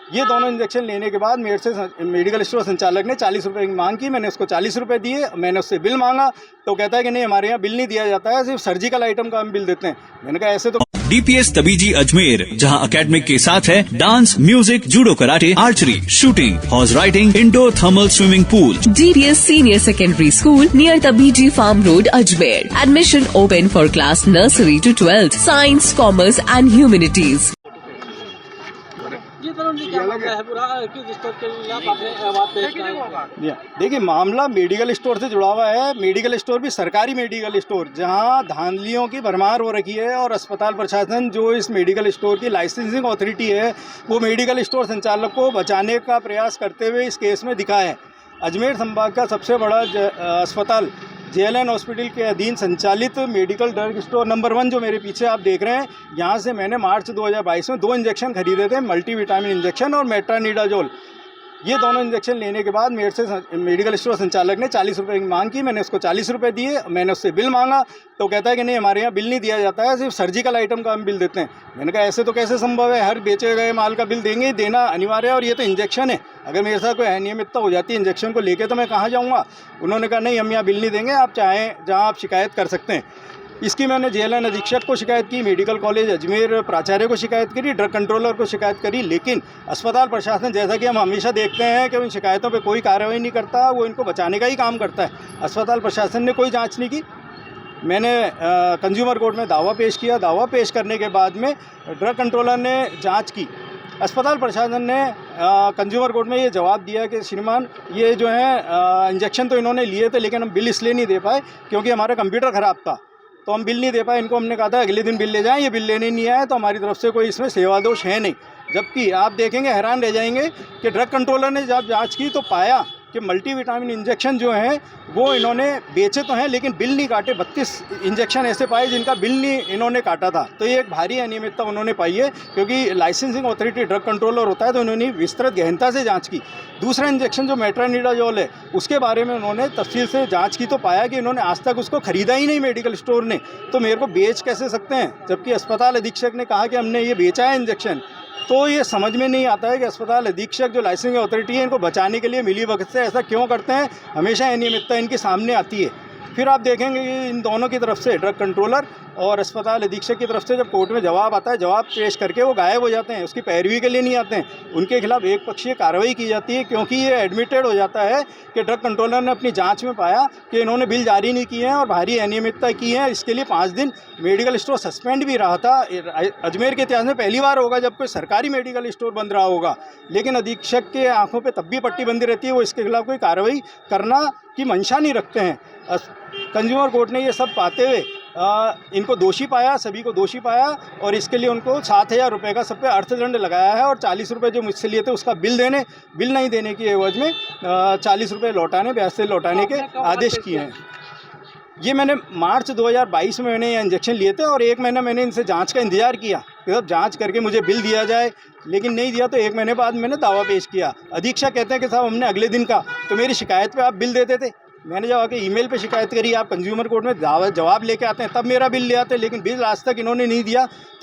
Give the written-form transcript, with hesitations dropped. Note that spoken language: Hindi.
ये दोनों इंजेक्शन लेने के बाद मेरे से मेडिकल स्टोर संचालक ने 40 रुपये की मांग की। मैंने उसको 40 रुपये दिए। मैंने उससे बिल मांगा तो कहता है कि नहीं, हमारे यहाँ बिल नहीं दिया जाता है, सिर्फ सर्जिकल आइटम का हम बिल देते हैं। मैंने कहा ऐसे तो डीपीएस तबीजी अजमेर, जहां एकेडमिक के साथ है dance, music, judo, karate, archery, shooting, horse riding, indoor thermal swimming pool. DDS Senior Secondary School near Tabiji Farm Road, Ajmer. Admission open for class nursery to 12th. Science, Commerce and Humanities. ये दोनों क्या मामला है पूरा, किस स्टोर के खिलाफ आपने आवाज पेश किया? देखिए, मामला मेडिकल स्टोर से जुड़ा हुआ है। मेडिकल स्टोर भी सरकारी मेडिकल स्टोर, जहां धांधलियों की भरमार हो रखी है और अस्पताल प्रशासन जो इस मेडिकल स्टोर की लाइसेंसिंग अथॉरिटी है, वो मेडिकल स्टोर संचालक को बचाने का प्रयास करते हुए इस केस में दिखा है। अजमेर संभाग का सबसे बड़ा अस्पताल JLN हॉस्पिटल के अधीन संचालित मेडिकल ड्रग स्टोर नंबर 1 जो मेरे पीछे आप देख रहे हैं, यहाँ से मैंने मार्च 2022 में 2 इंजेक्शन खरीदे थे, मल्टीविटामिन इंजेक्शन और मेट्रानिडाजोल। ये दोनों इंजेक्शन लेने के बाद मेरे से मेडिकल स्टोर संचालक ने 40 रुपये की मांग की। मैंने उसको 40 रुपये दिए। मैंने उससे बिल मांगा तो कहता है कि नहीं, हमारे यहाँ बिल नहीं दिया जाता है, सिर्फ सर्जिकल आइटम का हम बिल देते हैं। मैंने कहा ऐसे तो कैसे संभव है, हर बेचे गए माल का बिल देंगे, देना अनिवार्य है, और ये तो इंजेक्शन है। अगर मेरे साथ कोई अनियमितता हो जाती है इंजेक्शन को लेके तो मैं कहाँ जाऊँगा। उन्होंने कहा नहीं, हम यहाँ बिल नहीं देंगे, आप चाहें जहाँ आप शिकायत कर सकते हैं। इसकी मैंने JLN अधीक्षक को शिकायत की, मेडिकल कॉलेज अजमेर प्राचार्य को शिकायत करी, ड्रग कंट्रोलर को शिकायत करी, लेकिन अस्पताल प्रशासन, जैसा कि हम हमेशा देखते हैं कि उन शिकायतों पे कोई कार्रवाई नहीं करता, वो इनको बचाने का ही काम करता है। अस्पताल प्रशासन ने कोई जांच नहीं की। मैंने कंज्यूमर कोर्ट में दावा पेश किया। दावा पेश करने के बाद में ड्रग कंट्रोलर ने जाँच की। अस्पताल प्रशासन ने कंज्यूमर कोर्ट में ये जवाब दिया कि श्रीमान, ये जो है इंजेक्शन तो इन्होंने लिए थे, लेकिन हम बिल इसलिए नहीं दे पाए क्योंकि हमारा कंप्यूटर ख़राब था, तो हम बिल नहीं दे पाए। इनको हमने कहा था अगले दिन बिल ले जाएं, ये बिल लेने नहीं आए, तो हमारी तरफ से कोई इसमें सेवा दोष है नहीं। जबकि आप देखेंगे, हैरान रह जाएंगे कि ड्रग कंट्रोलर ने जब जांच की तो पाया कि मल्टीविटामिन इंजेक्शन जो हैं वो इन्होंने बेचे तो हैं, लेकिन बिल नहीं काटे। 32 इंजेक्शन ऐसे पाए जिनका बिल नहीं इन्होंने काटा था। तो ये एक भारी अनियमितता उन्होंने पाई है, क्योंकि लाइसेंसिंग अथॉरिटी ड्रग कंट्रोलर होता है, तो उन्होंने विस्तृत गहनता से जांच की। दूसरा इंजेक्शन जो मेट्रानिडाजोल है, उसके बारे में उन्होंने तफसील से जांच की तो पाया कि इन्होंने आज तक उसको खरीदा ही नहीं मेडिकल स्टोर ने, तो मेरे को बेच कैसे सकते हैं। जबकि अस्पताल अधीक्षक ने कहा कि हमने ये बेचा है इंजेक्शन। तो ये समझ में नहीं आता है कि अस्पताल अधीक्षक जो लाइसेंसिंग अथॉरिटी है, इनको बचाने के लिए मिली वक्त से ऐसा क्यों करते हैं। हमेशा अनियमितता इनके सामने आती है। फिर आप देखेंगे कि इन दोनों की तरफ से, ड्रग कंट्रोलर और अस्पताल अधीक्षक की तरफ से, जब कोर्ट में जवाब आता है, जवाब पेश करके वो गायब हो जाते हैं, उसकी पैरवी के लिए नहीं आते हैं। उनके खिलाफ एक पक्षीय कार्रवाई की जाती है, क्योंकि ये एडमिटेड हो जाता है कि ड्रग कंट्रोलर ने अपनी जांच में पाया कि इन्होंने बिल जारी नहीं किए हैं और भारी अनियमितता की है। इसके लिए 5 दिन मेडिकल स्टोर सस्पेंड भी रहा था। अजमेर के इतिहास में पहली बार होगा जब कोई सरकारी मेडिकल स्टोर बंद रहा होगा, लेकिन अधीक्षक के आंखों पर तब भी पट्टी बंदी रहती है, वो इसके खिलाफ कोई कार्रवाई करना की मंशा नहीं रखते हैं। कंज्यूमर कोर्ट ने ये सब पाते हुए इनको दोषी पाया, सभी को दोषी पाया, और इसके लिए उनको 7,000 रुपये का सब पे अर्थदंड लगाया है, और 40 रुपये जो मुझसे लिए थे उसका बिल नहीं देने की एवज में 40 रुपये लौटाने, ब्याज से लौटाने के आदेश किए हैं। ये मैंने मार्च 2022 में मैंने ये इंजेक्शन लिए थे, और 1 महीना मैंने इनसे जांच का इंतजार किया कि जब जांच करके मुझे बिल दिया जाए, लेकिन नहीं दिया। तो 1 महीने बाद मैंने दावा पेश किया। अधीक्षक कहते हैं कि साहब हमने अगले दिन का, तो मेरी शिकायत पे आप बिल देते थे। मैंने जब आके ईमेल पे शिकायत करी, आप कंज्यूमर कोर्ट में जवाब लेके आते हैं, तब मेरा बिल ले आते, लेकिन बिल आज तक इन्होंने नहीं दिया। तो